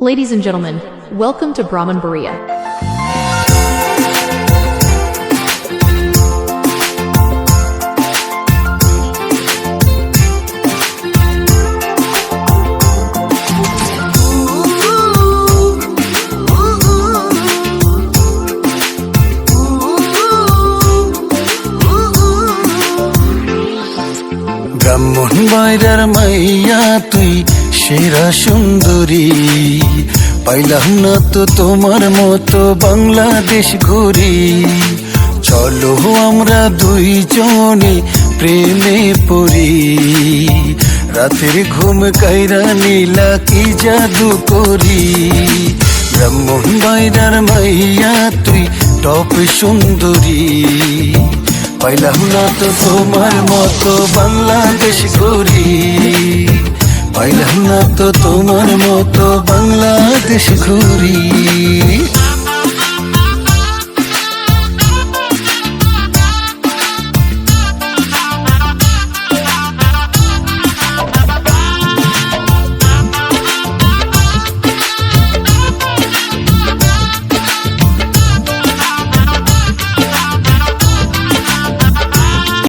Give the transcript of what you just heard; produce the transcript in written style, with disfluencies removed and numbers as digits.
Ladies and gentlemen, welcome to Brahmanbaria. ব্রাহ্মণ বাইরার মাইয়া তুই সেরা সুন্দরী, পাইলাম না তো তোমার মতো বাংলাদেশ ঘুরি। চলো আমরা দুইজনে প্রেমে পড়ি, রাতের ঘুম কাইরা নীলা কি জাদু করি। ব্রাহ্মণ বাইরার মাইয়া তুই টপ সুন্দরী, পাইলাম না তো তোমার মতো বাংলাদেশ ঘুরি, পাইলাম না তো তোমার মতো বাংলাদেশ ঘুরি।